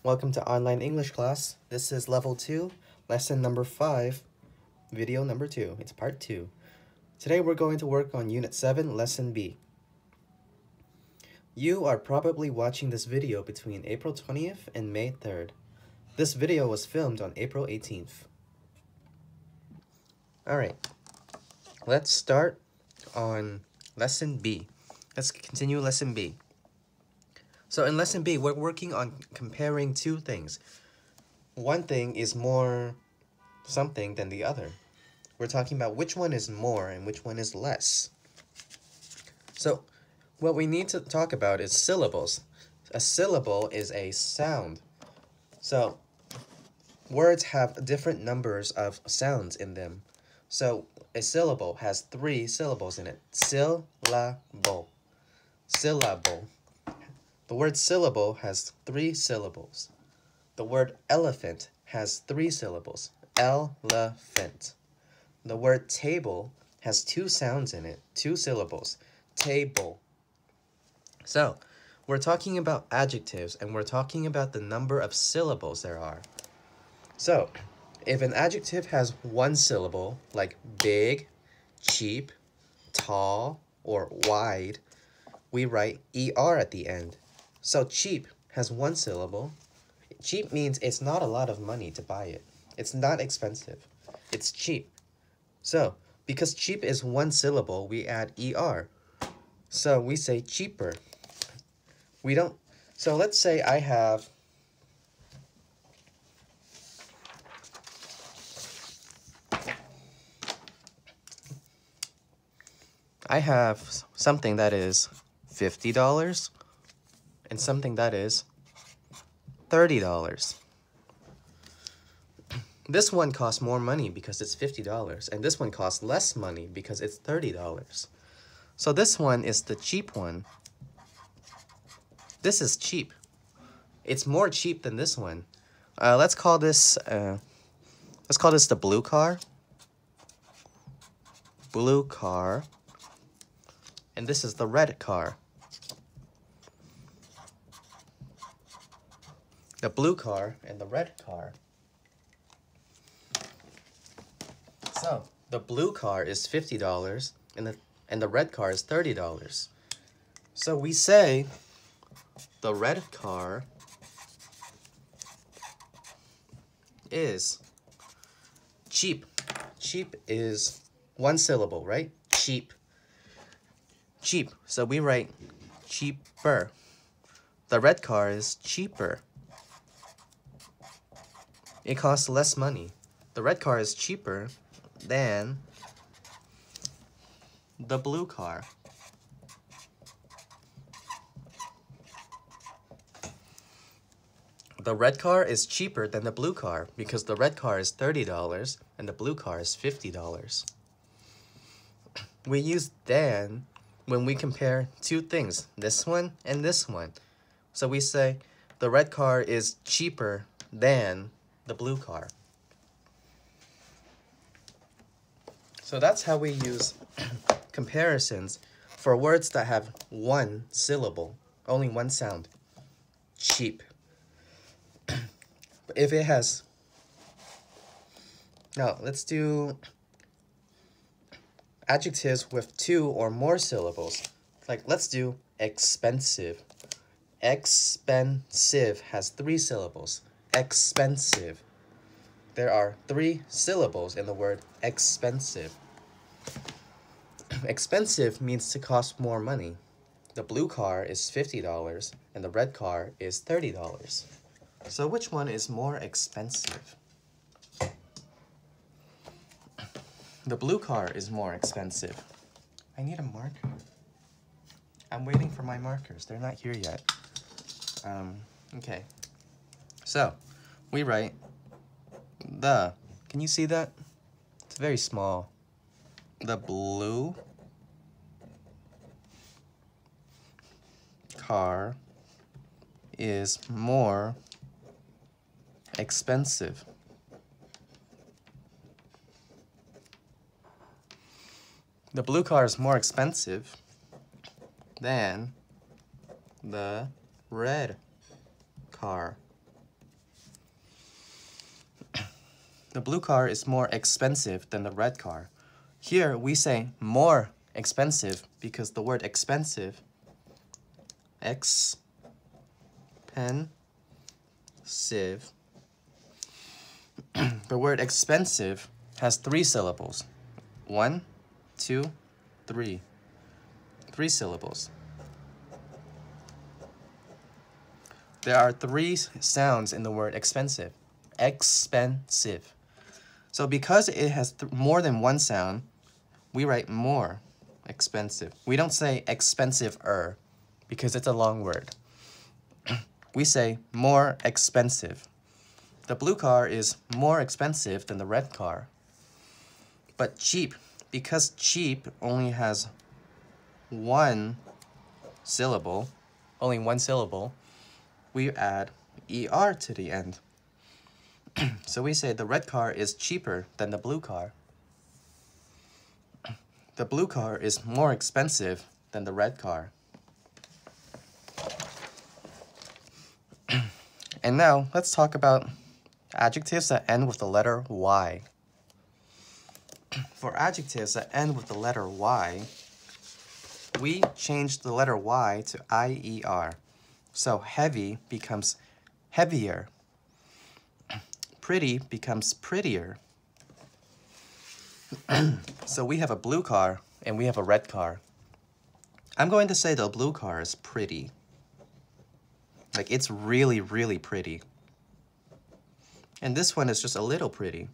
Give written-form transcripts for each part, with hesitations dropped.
Welcome to online English class. This is level 2, lesson number 5, video number 2. It's part 2. Today we're going to work on unit 7, lesson B. You are probably watching this video between April 20th and May 3rd. This video was filmed on April 18th. Alright, let's start on lesson B. Let's continue lesson B. So in lesson B, we're working on comparing two things. One thing is more something than the other. We're talking about which one is more and which one is less. So what we need to talk about is syllables. A syllable is a sound. So words have different numbers of sounds in them. So a syllable has 3 syllables in it. Syllable. Syllable. The word syllable has 3 syllables. The word elephant has 3 syllables. Elephant. The word table has 2 sounds in it, 2 syllables. Table. So, we're talking about adjectives and we're talking about the number of syllables there are. So, if an adjective has 1 syllable, like big, cheap, tall, or wide, we write ER at the end. So cheap has 1 syllable. Cheap means it's not a lot of money to buy it. It's not expensive. It's cheap. So, because cheap is 1 syllable, we add ER. So we say cheaper. We don't, so let's say I have something that is $50 and something that is $30. This one costs more money because it's $50, and this one costs less money because it's $30. So this one is the cheap one. This is cheap. It's more cheap than this one. Let's call this the blue car. Blue car. And this is the red car. The blue car and the red car. So, the blue car is $50 and the red car is $30. So we say the red car is cheap. Cheap is 1 syllable, right? Cheap. Cheap. So we write cheaper. The red car is cheaper. It costs less money. The red car is cheaper than the blue car. The red car is cheaper than the blue car because the red car is $30 and the blue car is $50. We use than when we compare two things, this one and this one. So we say the red car is cheaper than the blue car. So that's how we use comparisons for words that have 1 syllable, only 1 sound. Cheap. But if it has, now let's do adjectives with 2 or more syllables. Like let's do expensive. Expensive has 3 syllables. Expensive. There are 3 syllables in the word expensive. Expensive means to cost more money. The blue car is $50 and the red car is $30. So which one is more expensive? The blue car is more expensive. I need a marker. I'm waiting for my markers. They're not here yet. Okay. So, we write the, can you see that? It's very small. The blue car is more expensive. The blue car is more expensive than the red car. the blue car is more expensive than the red car. Here we say more expensive because the word expensive, expensive, the word expensive has 3 syllables. 1, 2, 3. 3 syllables. There are 3 sounds in the word expensive. Expensive. So because it has more than 1 sound, we write more expensive. We don't say expensive-er because it's a long word. We say more expensive. The blue car is more expensive than the red car. But cheap, because cheap only has 1 syllable, only 1 syllable, we add ER to the end. So we say the red car is cheaper than the blue car. The blue car is more expensive than the red car. And now let's talk about adjectives that end with the letter Y. For adjectives that end with the letter Y, we change the letter Y to IER. So heavy becomes heavier. Pretty becomes prettier. So we have a blue car and we have a red car. I'm going to say the blue car is pretty. Like, it's really, really pretty. And this one is just a little pretty.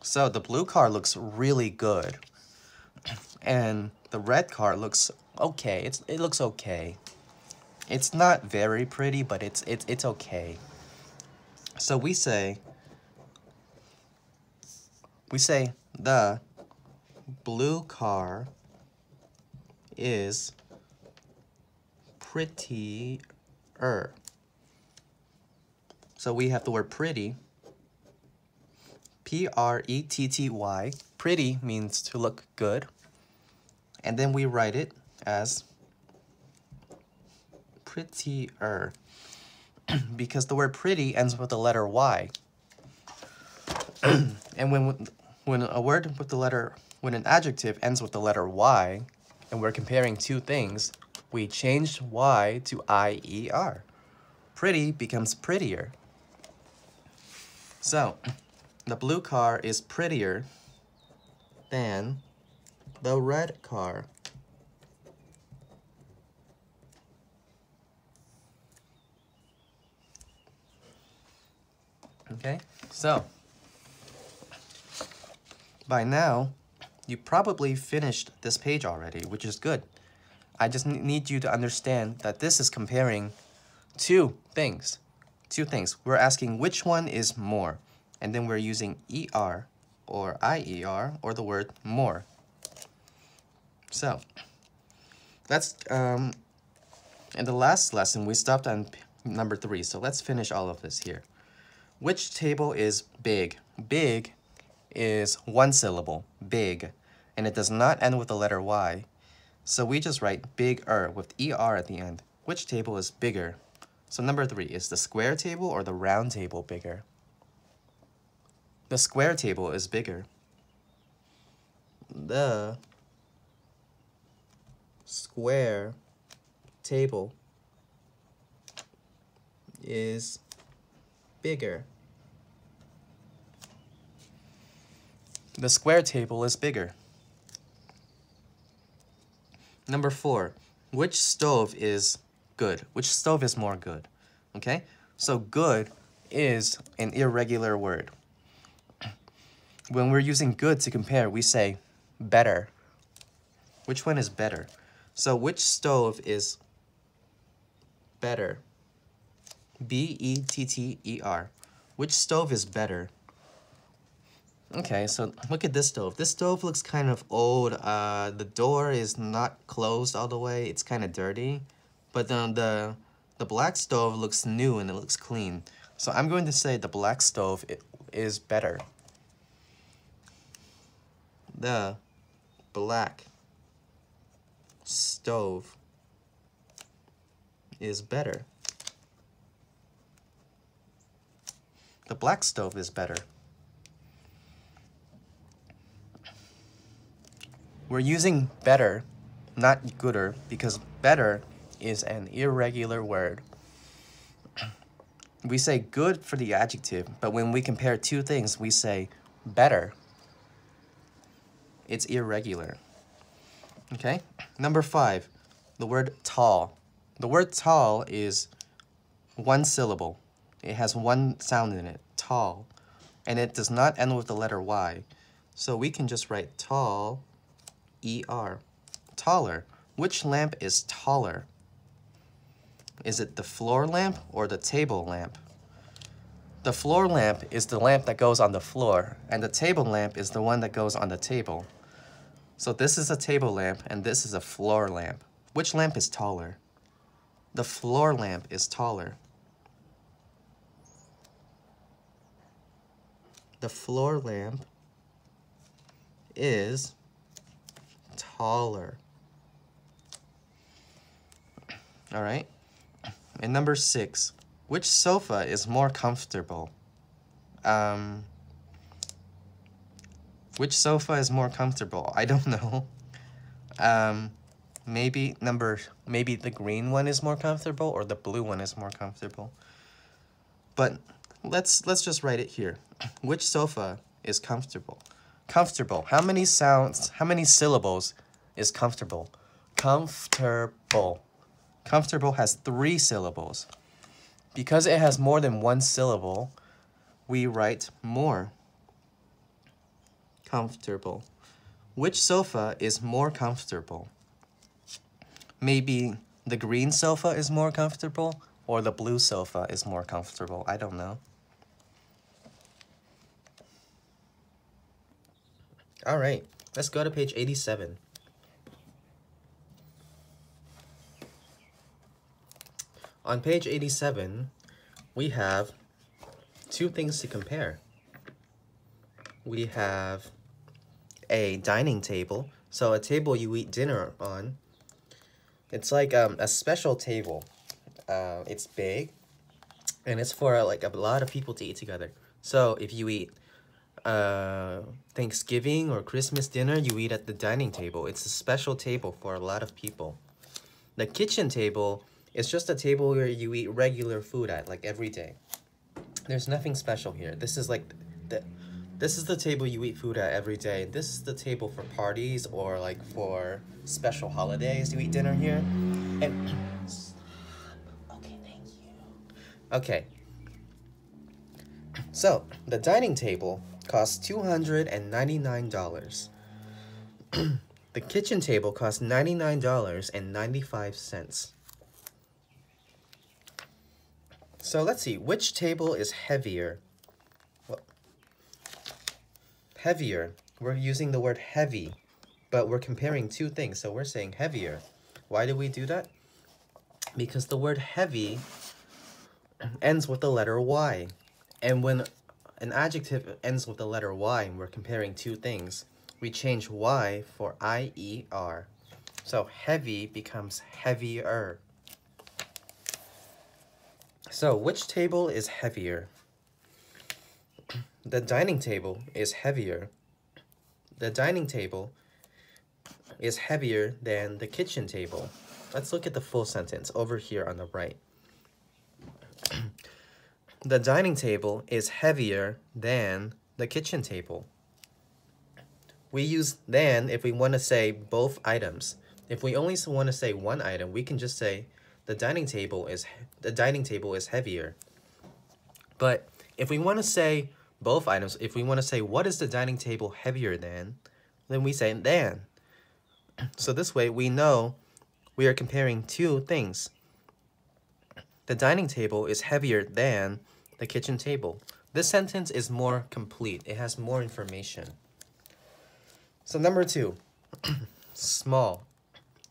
So the blue car looks really good. And the red car looks okay. It looks okay. It's not very pretty, but it's okay. So we say the blue car is prettier. So we have the word pretty. P-R-E-T-T-Y. Pretty means to look good. And then we write it as prettier. Because the word pretty ends with the letter Y. And when a word with the letter, when an adjective ends with the letter Y, and we're comparing 2 things, we change Y to IER. Pretty becomes prettier. So, the blue car is prettier than the red car. Okay, so by now, you probably finished this page already, which is good. I just need you to understand that this is comparing 2 things. 2 things. We're asking which one is more, and then we're using ER or IER or the word more. So, let's, in the last lesson, we stopped on number 3, so let's finish all of this here. Which table is big? Big is 1 syllable, big, and it does not end with the letter Y. So we just write bigger with ER at the end. Which table is bigger? So number 3, is the square table or the round table bigger? The square table is bigger. The square table is bigger. The square table is bigger. Number 4, which stove is good? Which stove is more good? Okay, so good is an irregular word. When we're using good to compare, we say better. Which one is better? So which stove is better? B-E-T-T-E-R. Which stove is better? Okay, so look at this stove. This stove looks kind of old. The door is not closed all the way. It's kind of dirty. But then the black stove looks new and it looks clean. So I'm going to say the black stove is better. The black stove is better. The black stove is better. We're using better, not gooder, because better is an irregular word. We say good for the adjective, but when we compare two things, we say better. It's irregular. Okay? Number 5, the word tall. The word tall is one syllable. It has one sound in it, tall. And it does not end with the letter Y. So we can just write tall, E-R, taller. Which lamp is taller? Is it the floor lamp or the table lamp? The floor lamp is the lamp that goes on the floor, and the table lamp is the one that goes on the table. So this is a table lamp, and this is a floor lamp. Which lamp is taller? The floor lamp is taller. The floor lamp is taller. All right? And number 6, which sofa is more comfortable? Which sofa is more comfortable? I don't know. Maybe the green one is more comfortable, or the blue one is more comfortable. But let's just write it here. Which sofa is comfortable? Comfortable. How many syllables is comfortable? Comfortable. Comfortable has 3 syllables. Because it has more than one syllable, we write more. Comfortable. Which sofa is more comfortable? Maybe the green sofa is more comfortable, or the blue sofa is more comfortable. I don't know. All right, let's go to page 87. On page 87, we have 2 things to compare. We have a dining table, so a table you eat dinner on. It's like a special table. It's big, and it's for like a lot of people to eat together. So if you eat Thanksgiving or Christmas dinner, you eat at the dining table. It's a special table for a lot of people. The kitchen table is just a table where you eat regular food at, like every day. There's nothing special here. This is like this is the table you eat food at every day. This is the table for parties or like for special holidays. You eat dinner here. And okay, thank you. Okay. So the dining table costs $299. The kitchen table costs $99.95. So let's see, which table is heavier? Well, heavier. We're using the word heavy, but we're comparing 2 things, so we're saying heavier. Why do we do that? Because the word heavy ends with the letter Y. And when an adjective ends with the letter Y and we're comparing 2 things, we change Y for I-E-R. So heavy becomes heavier. So which table is heavier? The dining table is heavier. The dining table is heavier than the kitchen table. Let's look at the full sentence over here on the right. The dining table is heavier than the kitchen table. We use than if we want to say both items. If we only want to say one item, we can just say the dining table is heavier. But if we want to say both items, if we want to say what is the dining table heavier than, then we say than. So this way we know we are comparing 2 things. The dining table is heavier than the kitchen table. This sentence is more complete. It has more information. So number 2, small.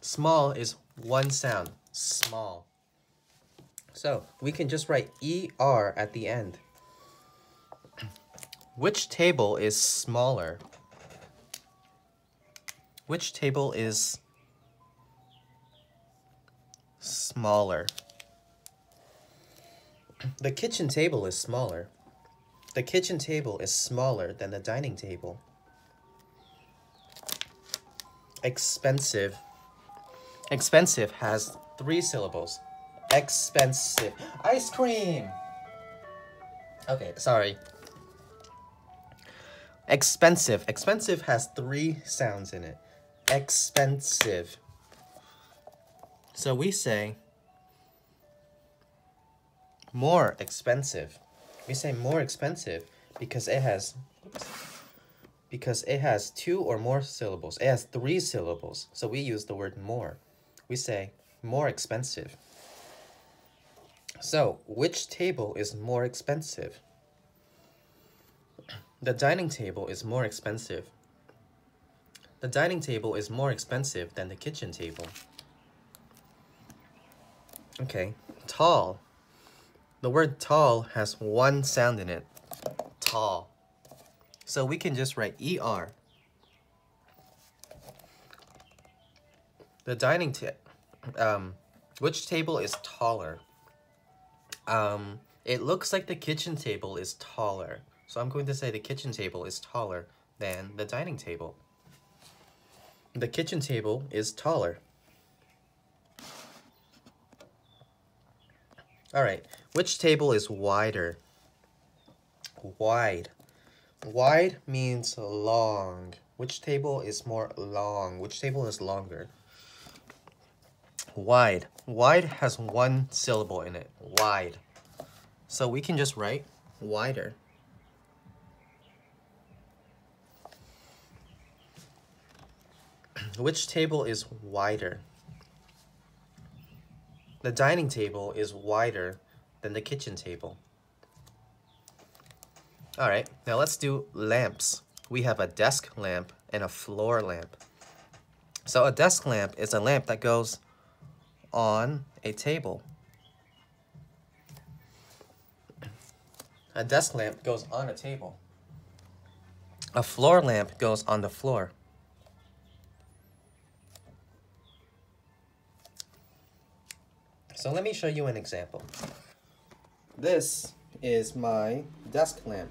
Small is one sound, small. So we can just write ER at the end. Which table is smaller? Which table is smaller? The kitchen table is smaller. The kitchen table is smaller than the dining table. Expensive. Expensive has 3 syllables. Expensive. Ice cream! Okay, sorry. Expensive. Expensive has 3 sounds in it. Expensive. So we say more expensive. We say more expensive because it has 2 or more syllables. It has 3 syllables. So we use the word more. We say more expensive. So, which table is more expensive? The dining table is more expensive. The dining table is more expensive than the kitchen table. Okay, tall. The word tall has 1 sound in it. Tall. So we can just write ER. The dining table. Which table is taller? It looks like the kitchen table is taller. So I'm going to say the kitchen table is taller than the dining table. The kitchen table is taller. Alright, which table is wider? Wide. Wide means long. Which table is more long? Which table is longer? Wide. Wide has 1 syllable in it. Wide. So we can just write wider. Which table is wider? The dining table is wider than the kitchen table. Alright, now let's do lamps. We have a desk lamp and a floor lamp. So a desk lamp is a lamp that goes on a table. A desk lamp goes on a table. A floor lamp goes on the floor. So let me show you an example. This is my desk lamp.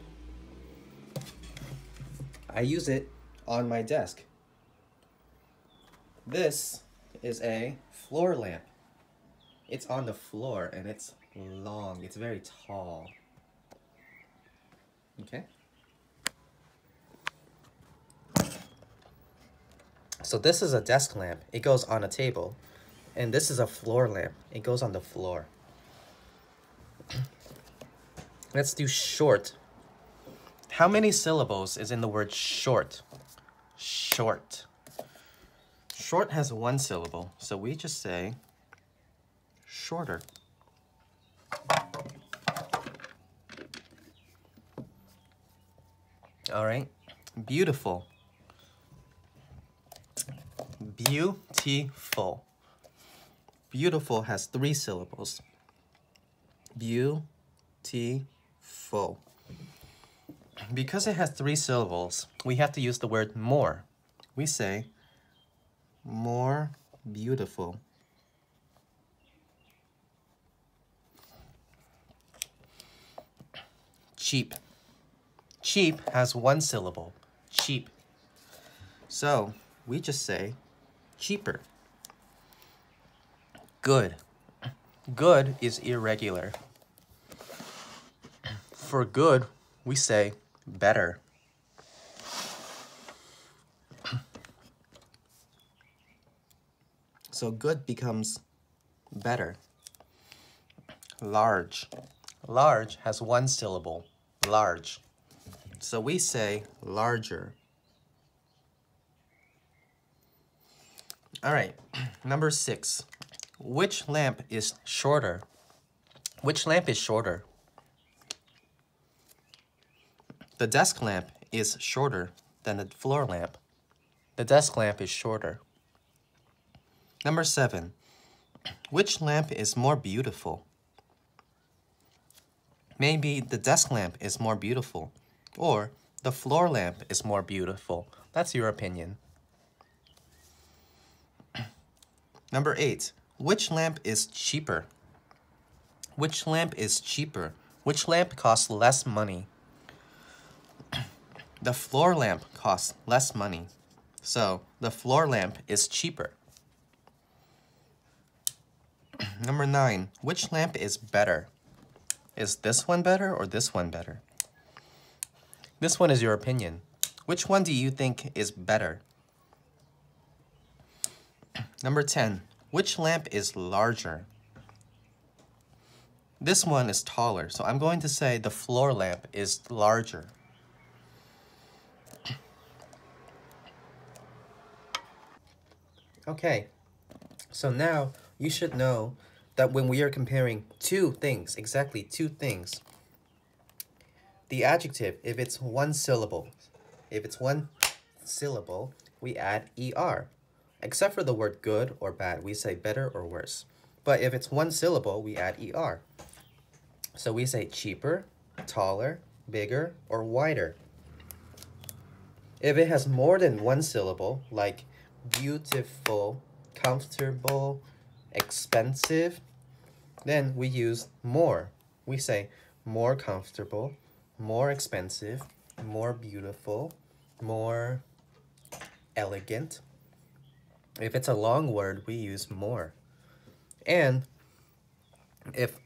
I use it on my desk. This is a floor lamp. It's on the floor and it's long. It's very tall. Okay? So this is a desk lamp. It goes on a table. And this is a floor lamp. It goes on the floor. Let's do short. How many syllables is in the word short? Short. Short has 1 syllable, so we just say shorter. All right. Beautiful. Beautiful. Beautiful has 3 syllables. Beautiful. Because it has 3 syllables, we have to use the word more. We say more beautiful. Cheap. Cheap has 1 syllable. Cheap. So we just say cheaper. Good. Good is irregular. For good, we say better. So good becomes better. Large. Large has 1 syllable. Large. So we say larger. All right, number 6. Which lamp is shorter? Which lamp is shorter? The desk lamp is shorter than the floor lamp. The desk lamp is shorter. Number 7. Which lamp is more beautiful? Maybe the desk lamp is more beautiful, or the floor lamp is more beautiful. That's your opinion. Number 8. Which lamp is cheaper? Which lamp is cheaper? Which lamp costs less money? The floor lamp costs less money. So the floor lamp is cheaper. Number 9, which lamp is better? Is this one better or this one better? This one is your opinion. Which one do you think is better? Number 10, which lamp is larger? This one is taller, so I'm going to say the floor lamp is larger. Okay, so now you should know that when we are comparing two things, exactly two things, the adjective, if it's one syllable, we add ER. Except for the word good or bad, we say better or worse. But if it's one syllable, we add ER. So we say cheaper, taller, bigger, or wider. If it has more than one syllable, like beautiful, comfortable, expensive, then we use more. We say more comfortable, more expensive, more beautiful, more elegant. If it's a long word, we use more. And if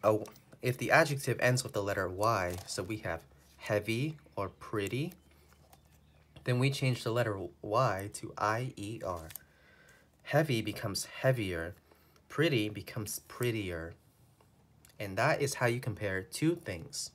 the adjective ends with the letter Y, so we have heavy or pretty, then we change the letter Y to IER. Heavy becomes heavier, pretty becomes prettier. And that is how you compare two things.